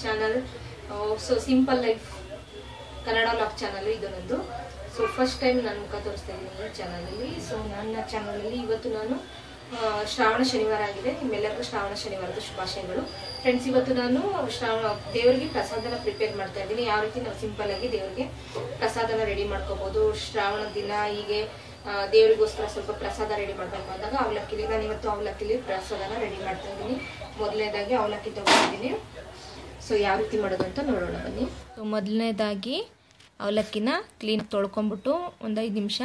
Channel. So simple life Kannada vlog channel ಇದು ನಂದು. So first time ನಾನು ಮುಖ ತೋರಿಸ್ತಾ ಇದ್ದೀನಿ ಈ ಚಾನಲಲ್ಲಿ. ಸೊ ನನ್ನ ಚಾನಲಲ್ಲಿ ಇವತ್ತು ನಾನು ಶ್ರಾವಣ ಶನಿವಾರ ಆಗಿದೆ. ನಿಮ್ಮೆಲ್ಲರಿಗೂ ಶ್ರಾವಣ ಶನಿವಾರದ ಶುಭಾಶಯಗಳು ಫ್ರೆಂಡ್ಸ್. ಇವತ್ತು ನಾನು ದೇವರಿಗೆ ಪ್ರಸಾದನ ಪ್ರಿಪೇರ್ ಮಾಡ್ತಾ ಇದ್ದೀನಿ. ಯಾವ ರೀತಿ ನಾವು ಸಿಂಪಲ್ ಆಗಿ ದೇವರಿಗೆ ಪ್ರಸಾದನ ರೆಡಿ ಮಾಡ್ಕೋಬಹುದು. ಶ್ರಾವಣ ದಿನ ಹೀಗೆ ದೇವರಿಗೋಸ್ಕರ ಸ್ವಲ್ಪ ಪ್ರಸಾದ ರೆಡಿ ಮಾಡಬೇಕು ಅಂದಾಗ ಅವಲಕ್ಕಿಲಿ ನಾನು ಇವತ್ತು ಅವಲಕ್ಕಿಲಿ ಪ್ರಸಾದನ ರೆಡಿ ಮಾಡ್ತಾ ಇದ್ದೀನಿ. ಮೊದಲನೇದಾಗಿ ಅವಲಕ್ಕಿ ತಗೊಂಡಿದ್ದೀನಿ. ಸೊ ಯಾವ ರೀತಿ ಮಾಡೋದು ಅಂತ ನೋಡೋಣ ಬನ್ನಿ. ಸೊ ಮೊದಲನೇದಾಗಿ ಅವಲಕ್ಕಿನ ಕ್ಲೀನ್ ತೊಳ್ಕೊಂಬಿಟ್ಟು ಒಂದು 5 ನಿಮಿಷ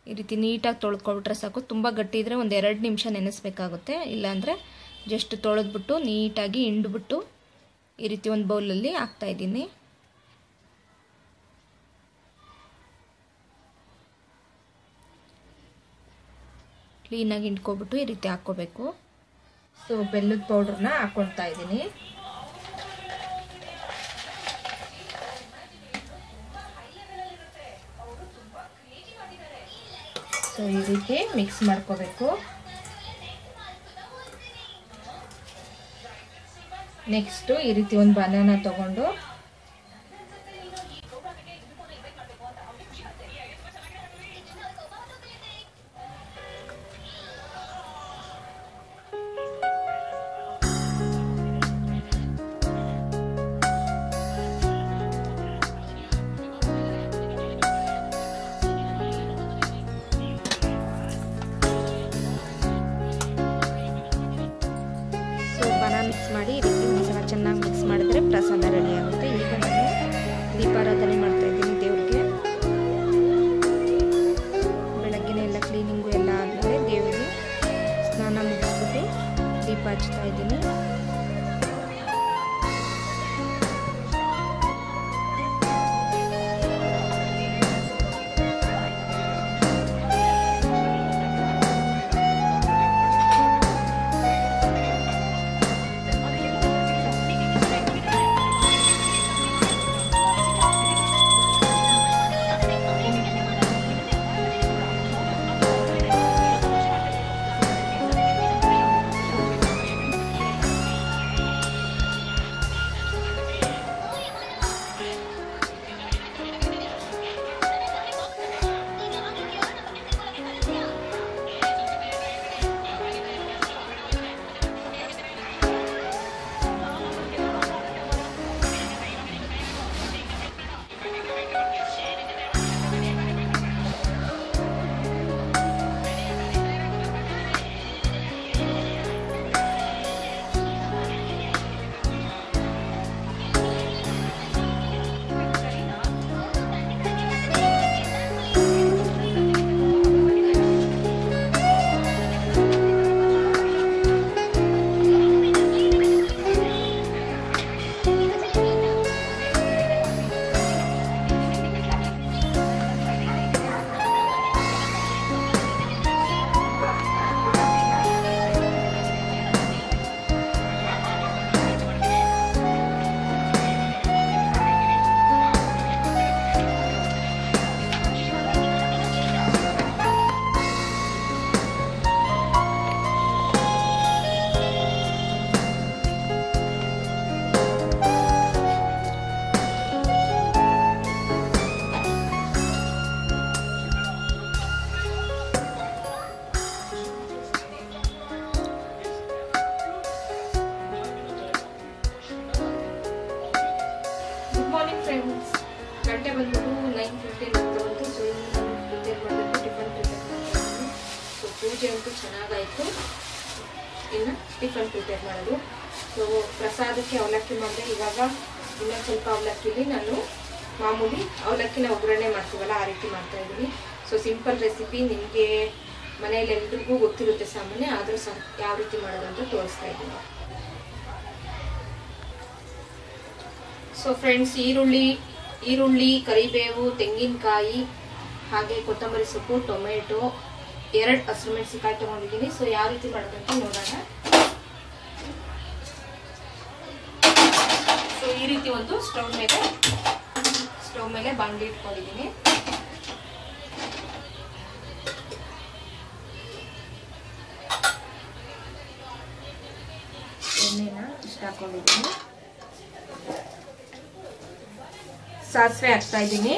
ಈ ರೀತಿ ನೀಟಾಗಿ ತೊಳ್ಕೊಬಿಟ್ರೆ ಸಾಕು. ತುಂಬ ಗಟ್ಟಿ ಇದ್ದರೆ ಒಂದು 2 ನಿಮಿಷ ನೆನೆಸ್ಬೇಕಾಗುತ್ತೆ. ಇಲ್ಲಾಂದರೆ ಜಸ್ಟ್ ತೊಳೆದ್ಬಿಟ್ಟು ನೀಟಾಗಿ ಹಿಂಡ್ಬಿಟ್ಟು ಈ ರೀತಿ ಒಂದು ಬೌಲಲ್ಲಿ ಹಾಕ್ತಾಯಿದ್ದೀನಿ. ಕ್ಲೀನಾಗಿ ಹಿಂಡ್ಕೊಬಿಟ್ಟು ಈ ರೀತಿ ಹಾಕ್ಕೋಬೇಕು. ಸೊ ಬೆಲ್ಲದ ಪೌಡ್ರನ್ನ ಹಾಕ್ಕೊಳ್ತಾ ಇದ್ದೀನಿ. ಸೊ ಈ ರೀತಿ ಮಿಕ್ಸ್ ಮಾಡ್ಕೋಬೇಕು. ನೆಕ್ಸ್ಟ್ ಈ ರೀತಿ ಒಂದು ಬನಾನಾ ತಗೊಂಡು ಮಿಕ್ಸ್ ಮಾಡಿ ಈ ರೀತಿ ಒಂದ್ಸಲ ಚೆನ್ನಾಗಿ ಮಿಕ್ಸ್ ಮಾಡಿದ್ರೆ ಪ್ರಸಾದ ರೆಡಿ ಆಗುತ್ತೆ. ಈಗ ನಾನು ದೀಪಾರಾಧನೆ ಮಾಡ್ತಾ ಇದ್ದೀನಿ ದೇವ್ರಿಗೆ. ಬೆಳಗ್ಗೆನೇ ಎಲ್ಲ ಕ್ಲೀನಿಂಗು ಎಲ್ಲ ಆದಮೇಲೆ ದೇವರಿಗೆ ಸ್ನಾನ ಮುಗಿಸ್ಬಿಟ್ಟು ದೀಪ ಹಚ್ತಾ ಇದ್ದೀನಿ. ಫ್ರೆಂಡ್ಸ್ ಗಂಟೆ ಬಂದ್ಬಿಟ್ಟು 9:15 ಬಂತು. ಸೊ ಪ್ರಿಪೇರ್ ಮಾಡಬೇಕು, ಟಿಫನ್ ಪ್ರಿಪೇರ್ ಮಾಡ್ತೀನಿ. ಸೊ ಪೂಜೆ ಅಂತೂ ಚೆನ್ನಾಗಾಯಿತು. ಇನ್ನು ಟಿಫನ್ ಪ್ರಿಪೇರ್ ಮಾಡೋದು. ಸೊ ಪ್ರಸಾದಕ್ಕೆ ಅವಲಕ್ಕಿ ಮಾಡಿದೆ. ಇವಾಗ ಇನ್ನೊಂದು ಸ್ವಲ್ಪ ಅವಲಕ್ಕಿಲಿ ನಾನು ಮಾಮೂಲಿ ಅವಲಕ್ಕಿನ ಒಗ್ಗರಣೆ ಮಾಡ್ತೀವಲ್ಲ ಆ ರೀತಿ ಮಾಡ್ತಾ ಇದ್ದೀನಿ. ಸೊ ಸಿಂಪಲ್ ರೆಸಿಪಿ, ನಿಮಗೆ ಮನೆಯಲ್ಲಿ ಎಲ್ರಿಗೂ ಗೊತ್ತಿರುತ್ತೆ ಸಾಮಾನ್ಯ, ಆದರೂ ಸಹ ಯಾವ ರೀತಿ ಮಾಡೋದು ಅಂತ ತೋರಿಸ್ತಾ ಇದ್ದೀನಿ. ಸೊ ಫ್ರೆಂಡ್ಸ್, ಈರುಳ್ಳಿ, ಕರಿಬೇವು, ತೆಂಗಿನಕಾಯಿ, ಹಾಗೆ ಕೊತ್ತಂಬರಿ ಸೊಪ್ಪು, ಟೊಮೆಟೊ, 2 ಹಸಿಮೆಣಸಿನಕಾಯಿ ತಗೊಂಡಿದ್ದೀನಿ. ಸೊ ಯಾವ ರೀತಿ ಮಾಡೋದಂತ ನೋಡೋಣ. ಸೊ ಈ ರೀತಿ ಒಂದು ಸ್ಟವ್ ಮೇಲೆ ಬಾಂಡ್ಲಿ ಇಟ್ಕೊಂಡಿದ್ದೀನಿ. ಎಣ್ಣೆನ ಇಷ್ಟ ಹಾಕೊಂಡಿದ್ದೀನಿ. ಸಾಸಿವೆ ಹಾಕ್ತಾ ಇದ್ದೀನಿ.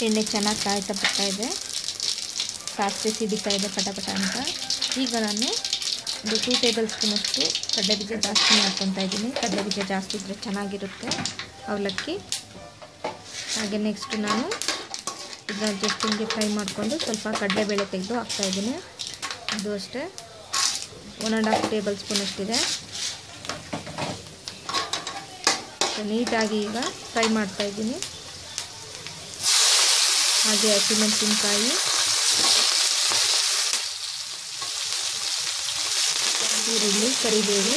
ಎಣ್ಣೆ ಚೆನ್ನಾಗಿ ಕಾಯ್ತಾ ಬರ್ತಾ ಇದೆ. ಸಾಸಿವೆ ಸಿಡಿತಾ ಇದೆ ಪಟಪಟ ಅಂತ. ಈಗ ನಾನು ಒಂದು 2 ಟೇಬಲ್ ಸ್ಪೂನಷ್ಟು ಕಡಲೆಬೀಜ ಜಾಸ್ತಿ ಹಾಕ್ಕೊತಾ ಇದ್ದೀನಿ. ಕಡಲೆಬೀಜ ಜಾಸ್ತಿ ಇದ್ದರೆ ಚೆನ್ನಾಗಿರುತ್ತೆ ಅವಲಕ್ಕಿ. ಹಾಗೆ ನೆಕ್ಸ್ಟ್ ನಾನು ಇದನ್ನ ಜಸ್ಟ್ ಹಿಂಗೆ ಫ್ರೈ ಮಾಡಿಕೊಂಡು ಸ್ವಲ್ಪ ಕಡಲೆಬೇಳೆ ತೆಗೆದು ಹಾಕ್ತಾಯಿದ್ದೀನಿ. ಇದು ಅಷ್ಟೇ 1.5 ಟೇಬಲ್ ಸ್ಪೂನ್ ಅಷ್ಟಿದೆ. ನೀಟಾಗಿ ಈಗ ಫ್ರೈ ಮಾಡ್ತಾಯಿದ್ದೀನಿ. ಹಾಗೆ ಹಸಿಮೆಣಸಿನಕಾಯಿ, ಈರುಳ್ಳಿ, ಕರಿಬೇವು,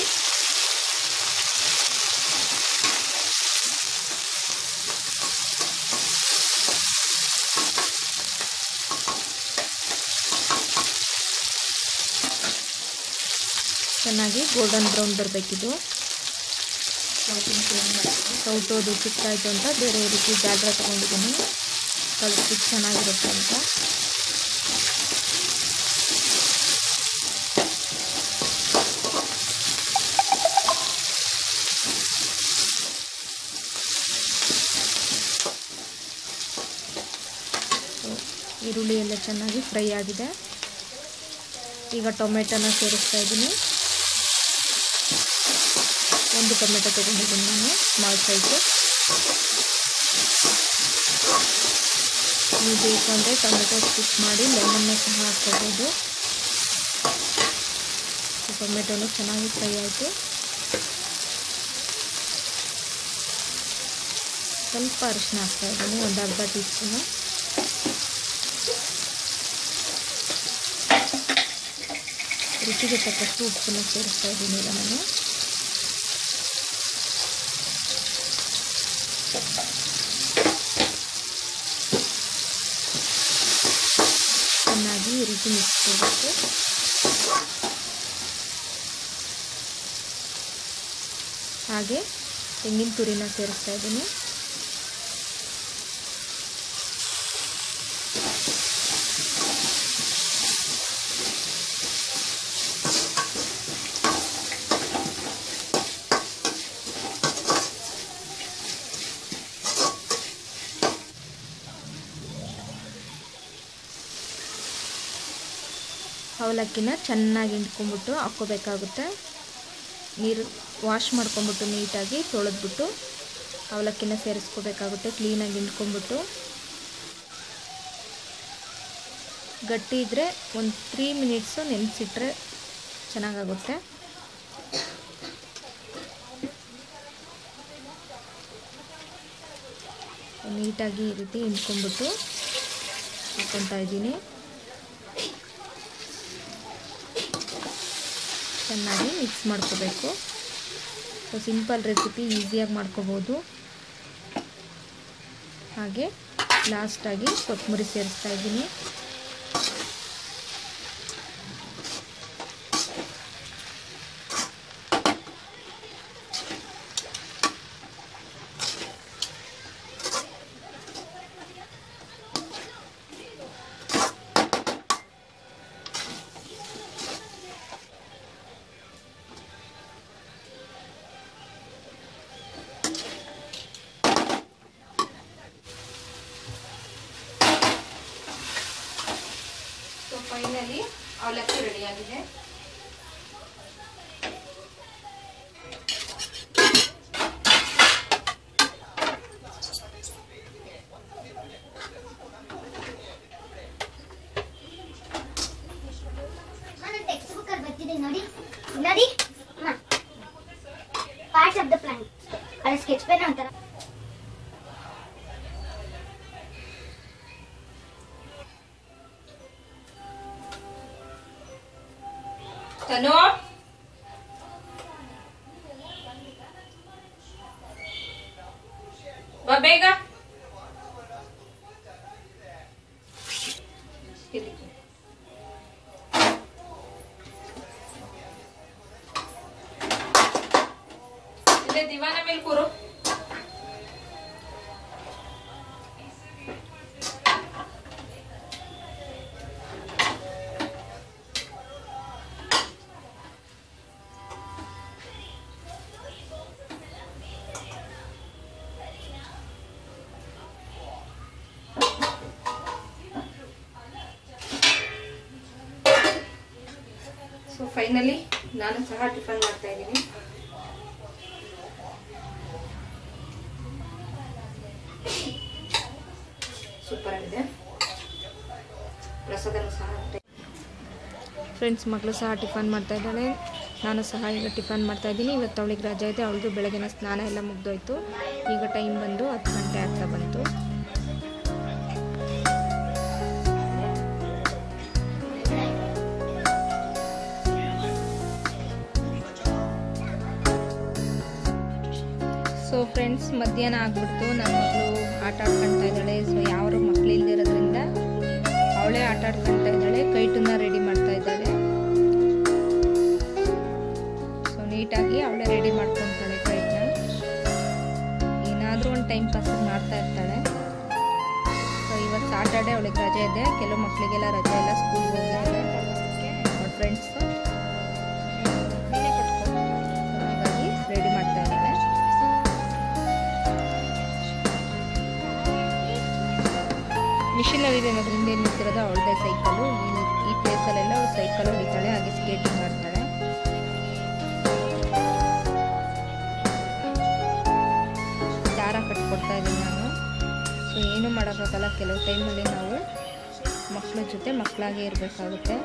ಚೆನ್ನಾಗಿ ಗೋಲ್ಡನ್ ಬ್ರೌನ್ ಬರಬೇಕಿದು. ಸೌಟೋದು ಚಿಕ್ಕಾಯಿತು ಅಂತ ಬೇರೆ ರೀತಿ ಜಾಗ್ರ ತೊಗೊಂಡಿದ್ದೀನಿ, ಕಲಿಸ್ಲಿಕ್ಕೆ ಚೆನ್ನಾಗಿರುತ್ತೆ ಅಂತ. ಈರುಳ್ಳಿ ಎಲ್ಲ ಚೆನ್ನಾಗಿ ಫ್ರೈ ಆಗಿದೆ. ಈಗ ಟೊಮೆಟೊನ ಸೇರಿಸ್ತಾ ಇದ್ದೀನಿ. 1 ಟೊಮೆಟೊ ತೊಗೊಂಡಿದ್ದೀನಿ ನಾನು, ಸ್ಮಾಲ್ ಸೈಜು. ನೀವು ಬೇಕು ಅಂದರೆ ಟೊಮೆಟೊ ಸ್ಕಿಪ್ ಮಾಡಿ ಲೆಮನ್ನ ಸಹ ಹಾಕ್ಕೋಬೋದು. ಟೊಮೆಟೊನು ಚೆನ್ನಾಗಿ ಫ್ರೈ ಆಯಿತು. ಸ್ವಲ್ಪ ಅರಿಶಿನ ಹಾಕ್ತಾ ಇದ್ದೀನಿ, 1 ಅರ್ಧ ಟೀ ಸ್ಪೂನು. ರುಚಿಗೆ ತಕ್ಕಷ್ಟು ಉಪ್ಪನ್ನು ಸೇರಿಸ್ತಾ ಇದ್ದೀನಿ ಈಗ ನಾನು. ಚೆನ್ನಾಗಿ ಈ ರೀತಿ ಮಿಕ್ಸ್ ಮಾಡಬೇಕು. ಹಾಗೆ ತೆಂಗಿನ ತುರಿನ ಸೇರಿಸ್ತಾ ಇದ್ದೀನಿ. ಅವಲಕ್ಕಿನ ಚೆನ್ನಾಗಿ ಹಿಂಡ್ಕೊಂಬಿಟ್ಟು ಹಾಕ್ಕೋಬೇಕಾಗುತ್ತೆ. ನೀರು ವಾಶ್ ಮಾಡ್ಕೊಂಬಿಟ್ಟು ನೀಟಾಗಿ ತೊಳೆದ್ಬಿಟ್ಟು ಅವಲಕ್ಕಿನ ಸೇರಿಸ್ಕೋಬೇಕಾಗುತ್ತೆ. ಕ್ಲೀನಾಗಿ ಹಿಂಡ್ಕೊಂಬಿಟ್ಟು ಗಟ್ಟಿ ಇದ್ದರೆ ಒಂದು 3 ಮಿನಿಟ್ಸು ನೆನೆಸಿಟ್ರೆ ಚೆನ್ನಾಗಾಗುತ್ತೆ. ನೀಟಾಗಿ ಈ ರೀತಿ ಹಿಂಡ್ಕೊಂಬಿಟ್ಟು ಹಾಕ್ಕೊತಾ ಇದ್ದೀನಿ. ಚೆನ್ನಾಗಿ ಮಿಕ್ಸ್ ಮಾಡ್ಕೋಬೇಕು. ಸೊ ಸಿಂಪಲ್ ರೆಸಿಪಿ, ಈಸಿಯಾಗಿ ಮಾಡ್ಕೋಬೋದು. ಹಾಗೆ ಲಾಸ್ಟಾಗಿ ಕೊತ್ತಂಬರಿ ಸೇರಿಸ್ತಾ ಇದ್ದೀನಿ. ಫೈನಲಿ ಅವಲಕ್ಕಿ ರೆಡಿಯಾಗಿದೆ. ಟೆಕ್ಸ್ಟ್ ಬುಕ್ ಅಲ್ಲಿ ಬರ್ತಿದೆ ನೋಡಿ ನೋಡಿ ಪಾರ್ಟ್ಸ್ ಆಫ್ ದ ಪ್ಲಾಂಟ್. ಅದು ಸ್ಕೆಚ್ ಪೆನ್ ಅಂತಾರ. ತನು ಬಾ ಬೇಗ. ಇಲ್ಲೇ ದಿವಾನ ಮೇಲೆ ಕೂರು. ಸೊ ಫೈನಲಿ ನಾನು ಸಹ ಟಿಫನ್ ಮಾಡ್ತಾ ಇದ್ದೀನಿ. ಸೂಪರ್ ಆಗಿದೆ. ಪ್ರಸಾದನೂ ಸಹ ಫ್ರೆಂಡ್ಸ್, ಮಗಳು ಸಹ ಟಿಫನ್ ಮಾಡ್ತಾ ಇದ್ದಾಳೆ. ನಾನು ಸಹ ಈಗ ಟಿಫನ್ ಮಾಡ್ತಾ ಇದ್ದೀನಿ. ಇವತ್ತು ಅವಳಿಗೆ ರಜೆ ಇದೆ. ಅವಳದು ಬೆಳಗಿನ ಸ್ನಾನ ಎಲ್ಲ ಮುಗ್ದೋಯ್ತು. ಈಗ ಟೈಮ್ ಬಂದು 10 ಗಂಟೆ ಆಗ್ತಾ ಬಂತು. ಸೊ ಫ್ರೆಂಡ್ಸ್, ಮಧ್ಯಾಹ್ನ ಆಗ್ಬಿಡ್ತು. ನನ್ನ ಮಗಳು ಆಟ ಆಡ್ಕೊಳ್ತಾ ಇದ್ದಾಳೆ. ಸೊ ಯಾರು ಮಕ್ಕಳು ಇಲ್ದಿರೋದ್ರಿಂದ ಅವಳೇ ಆಟ ಆಡ್ಕೊಳ್ತಾ ಇದ್ದಾಳೆ. ಕೈಟನ್ನ ರೆಡಿ ಮಾಡ್ತಾ ಇದ್ದಾಳೆ. ಸೊ ನೀಟಾಗಿ ಅವಳೇ ರೆಡಿ ಮಾಡ್ಕೊತಾಳೆ ಕೈಟನ್ನ. ಏನಾದರೂ ಒಂದು ಟೈಮ್ ಪಾಸ್ ಮಾಡ್ತಾ ಇರ್ತಾಳೆ. ಸೊ ಇವತ್ತು ಸಾಟರ್ಡೆ, ಅವಳಿಗೆ ರಜೆ ಇದೆ. ಕೆಲವು ಮಕ್ಕಳಿಗೆಲ್ಲ ರಜೆ ಇಲ್ಲ, ಸ್ಕೂಲ್ಗೆ ಹೋಗಿದ್ದಾರೆ ಅವ್ರ ಫ್ರೆಂಡ್ಸು. ಹಾಗಾಗಿ ರೆಡಿ ಮಾಡ್ತಾ ಇದ್ದಾಳೆ. ಮಿಷಿನಲ್ಲಿ ಏನಾದ್ರಿಂದ ಏನು ನಿಂತಿರೋದು ಅವಳದೇ ಸೈಕಲು. ಈ ಪ್ಲೇಸಲ್ಲೆಲ್ಲ ಅವಳು ಸೈಕಲ್ ಹೊಡಿತಾಳೆ, ಹಾಗೆ ಸ್ಕೇಟಿಂಗ್ ಮಾಡ್ತಾಳೆ. ದಾರ ಕಟ್ಕೊಡ್ತಾ ಇದ್ದೀನಿ ನಾನು. ಸೊ ಏನೂ ಮಾಡೋಕ್ಕಾಗಲ್ಲ. ಕೆಲವು ಟೈಮಲ್ಲಿ ನಾವು ಮಕ್ಕಳ ಜೊತೆ ಮಕ್ಕಳಾಗೆ ಇರಬೇಕಾಗುತ್ತೆ.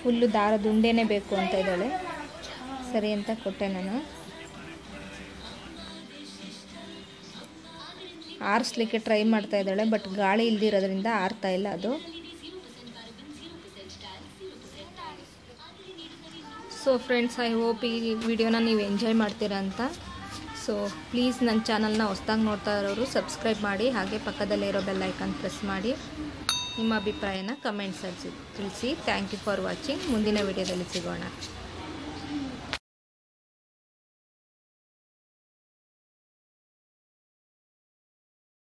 ಫುಲ್ಲು ದಾರದ ಉಂಡೆನೇ ಬೇಕು ಅಂತ ಇದ್ದಾಳೆ. ಸರಿ ಅಂತ ಕೊಟ್ಟೆ ನಾನು. ಆರಿಸ್ಲಿಕ್ಕೆ ಟ್ರೈ ಮಾಡ್ತಾ ಇದ್ದಾಳೆ, ಬಟ್ ಗಾಳಿ ಇಲ್ದಿರೋದ್ರಿಂದ ಆರ್ತಾ ಇಲ್ಲ ಅದು. ಸೊ ಫ್ರೆಂಡ್ಸ್, ಐ ಹೋಪ್ ಈ ವಿಡಿಯೋನ ನೀವು ಎಂಜಾಯ್ ಮಾಡ್ತೀರಾ ಅಂತ. ಸೊ ಪ್ಲೀಸ್ ನನ್ನ ಚಾನಲ್ನ ಹೊಸ್ದಾಗಿ ನೋಡ್ತಾ ಇರೋರು ಸಬ್ಸ್ಕ್ರೈಬ್ ಮಾಡಿ, ಹಾಗೆ ಪಕ್ಕದಲ್ಲಿರೋ ಬೆಲ್ ಐಕಾನ್ ಪ್ರೆಸ್ ಮಾಡಿ. ನಿಮ್ಮ ಅಭಿಪ್ರಾಯನ ಕಮೆಂಟ್ಸಲ್ಲಿ ತಿಳಿಸಿ. Thank you for watching. ಮುಂದಿನ ವಿಡಿಯೋದಲ್ಲಿ ಸಿಗೋಣ.